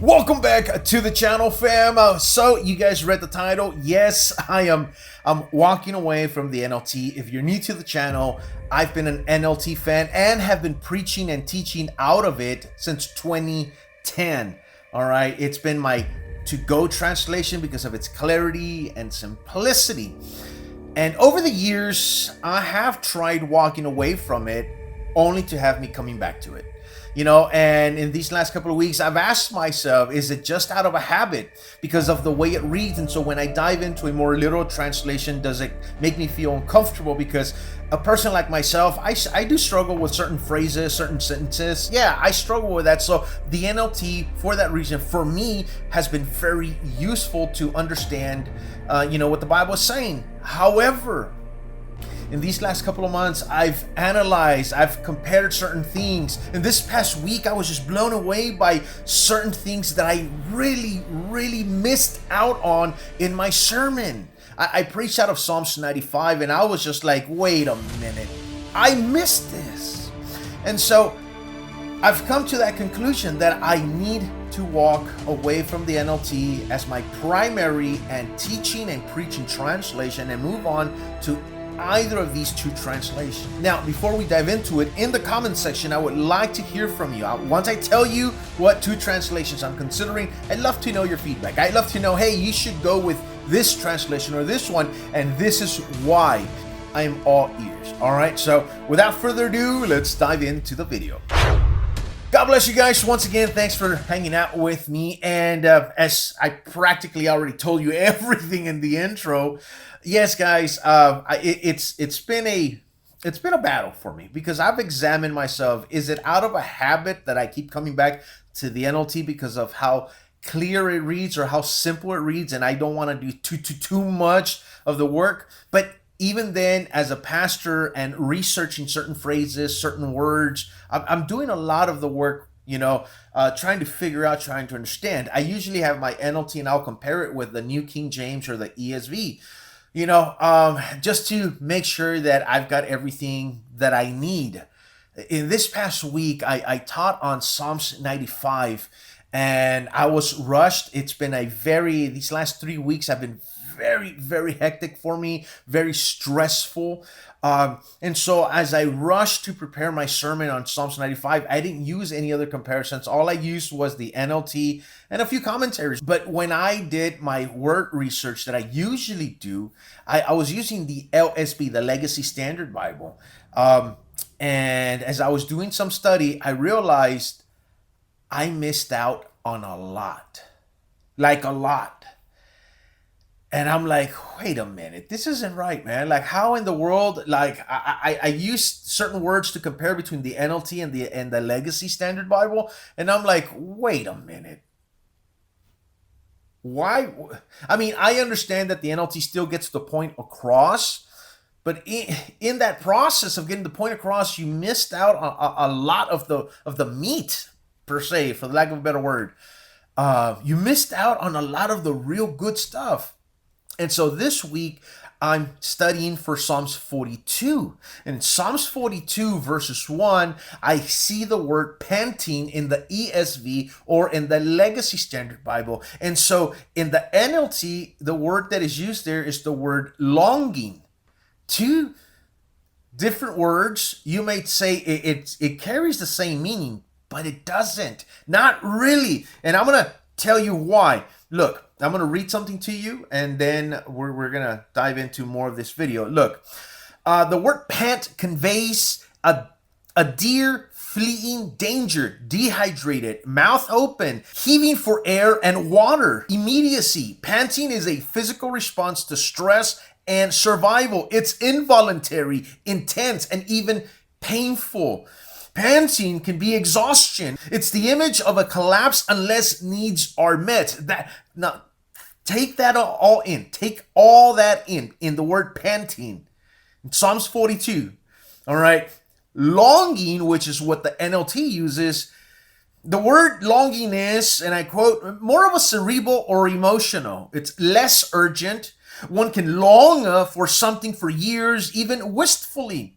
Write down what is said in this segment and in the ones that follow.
Welcome back to the channel, fam. So you guys read the title. Yes, I'm walking away from the NLT. If you're new to the channel, I've been an NLT fan and have been preaching and teaching out of it since 2010. All right, it's been my to-go translation because of its clarity and simplicity. And over the years, I have tried walking away from it only to have me coming back to it. And in these last couple of weeks, I've asked myself, is it just out of a habit because of the way it reads? And so when I dive into a more literal translation, does it make me feel uncomfortable? Because a person like myself, I do struggle with certain phrases, certain sentences. Yeah, I struggle with that. So the NLT, for that reason, for me, has been very useful to understand, what the Bible is saying. However, in these last couple of months, I've analyzed, I've compared certain things. And this past week, I was just blown away by certain things that I really missed out on in my sermon. I preached out of Psalms 95, and I was just like, wait a minute, I missed this. And so I've come to that conclusion that I need to walk away from the NLT as my primary and teaching and preaching translation and move on to either of these two translations. Now, before we dive into it, in the comment section, I would like to hear from you. Once I tell you what two translations I'm considering, I'd love to know your feedback. I'd love to know, hey, you should go with this translation or this one, and this is why. I am all ears. All right, so without further ado, let's dive into the video. God bless you guys. Once again, thanks for hanging out with me. And as I practically already told you everything in the intro, yes, guys, it's been a battle for me because I've examined myself. Is it out of a habit that I keep coming back to the NLT because of how clear it reads or how simple it reads, and I don't want to do too much of the work? But even then, as a pastor and researching certain phrases, certain words, I'm doing a lot of the work, trying to figure out, trying to understand. I usually have my NLT and I'll compare it with the New King James or the ESV, just to make sure that I've got everything that I need. In this past week, I taught on Psalms 95 and I was rushed. It's been these last 3 weeks have been very hectic for me, very stressful. And so as I rushed to prepare my sermon on Psalms 95, I didn't use any other comparisons. All I used was the NLT and a few commentaries. But when I did my word research that I usually do, I was using the LSB, the Legacy Standard Bible. And as I was doing some study, I realized I missed out on a lot. Like a lot. And I'm like, wait a minute, this isn't right, man. Like, how in the world? Like, I used certain words to compare between the NLT and the Legacy Standard Bible, and I'm like, wait a minute. Why? I mean, I understand that the NLT still gets the point across, but in that process of getting the point across, you missed out on a lot of the meat, per se, for the lack of a better word. You missed out on a lot of the real good stuff. And so this week, I'm studying for Psalms 42. And in Psalms 42, verses 1, I see the word panting in the ESV or in the Legacy Standard Bible. And so in the NLT, the word that is used there is the word longing. Two different words. You might say it carries the same meaning, but it doesn't. Not really. And I'm going to tell you why. Look, I'm going to read something to you, and then we're going to dive into more of this video. Look, the word pant conveys a deer fleeing danger, dehydrated, mouth open, heaving for air and water, immediacy. Panting is a physical response to stress and survival. It's involuntary, intense, and even painful. Panting can be exhaustion. It's the image of a collapse unless needs are met. Now, take that all in. Take all that in the word panting. In Psalms 42, all right? Longing, which is what the NLT uses, the word longing is, and I quote, more of a cerebral or emotional. It's less urgent. One can long for something for years, even wistfully.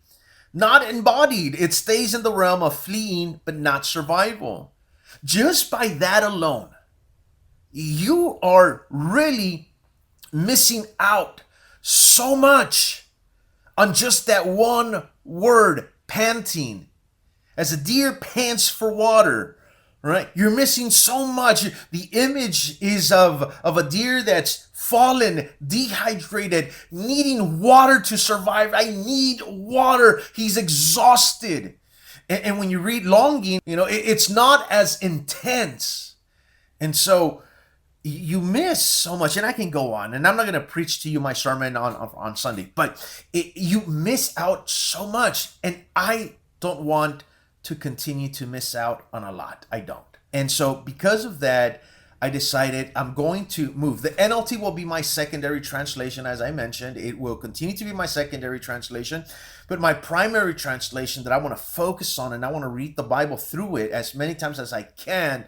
Not embodied. It stays in the realm of fleeing, but not survival. Just by that alone, you are really missing out so much on just that one word, panting. As a deer pants for water, right? You're missing so much. The image is of a deer that's fallen, dehydrated, needing water to survive. I need water. He's exhausted. And when you read longing, it's not as intense. And so you miss so much. And I can go on, and I'm not going to preach to you my sermon on Sunday, but you miss out so much. And I don't want to continue to miss out on a lot. I don't. And so because of that, I decided I'm going to move. The NLT will be my secondary translation, as I mentioned. It will continue to be my secondary translation. But my primary translation that I want to focus on, and I want to read the Bible through it as many times as I can,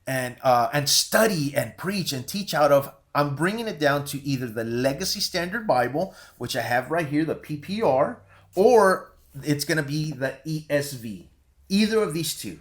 and study and preach and teach out of, I'm bringing it down to either the Legacy Standard Bible, which I have right here, the PPR, or it's going to be the ESV. Either of these two.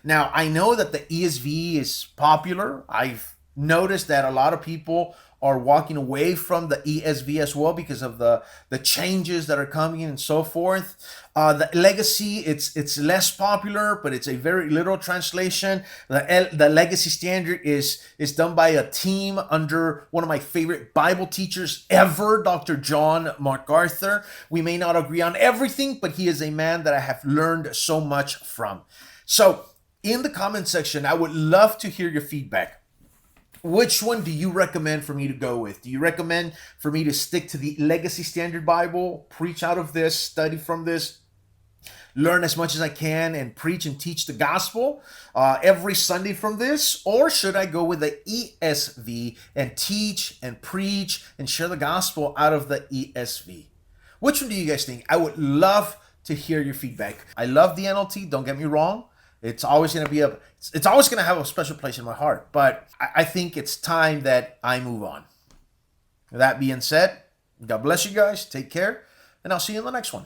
Now, I know that the ESV is popular. I've noticed that a lot of people are walking away from the ESV as well because of the changes that are coming and so forth. The Legacy, it's less popular, but it's a very literal translation. The Legacy Standard is done by a team under one of my favorite Bible teachers ever, Dr. John MacArthur. We may not agree on everything, but he is a man that I have learned so much from. So in the comment section, I would love to hear your feedback. Which one do you recommend for me to go with? Do you recommend for me to stick to the Legacy Standard Bible, preach out of this, study from this, learn as much as I can, and preach and teach the gospel every Sunday from this? Or should I go with the ESV and teach and preach and share the gospel out of the ESV? Which one do you guys think? I would love to hear your feedback. I love the NLT, don't get me wrong. It's always going to have a special place in my heart, but I think it's time that I move on. With that being said, God bless you guys. Take care, and I'll see you in the next one.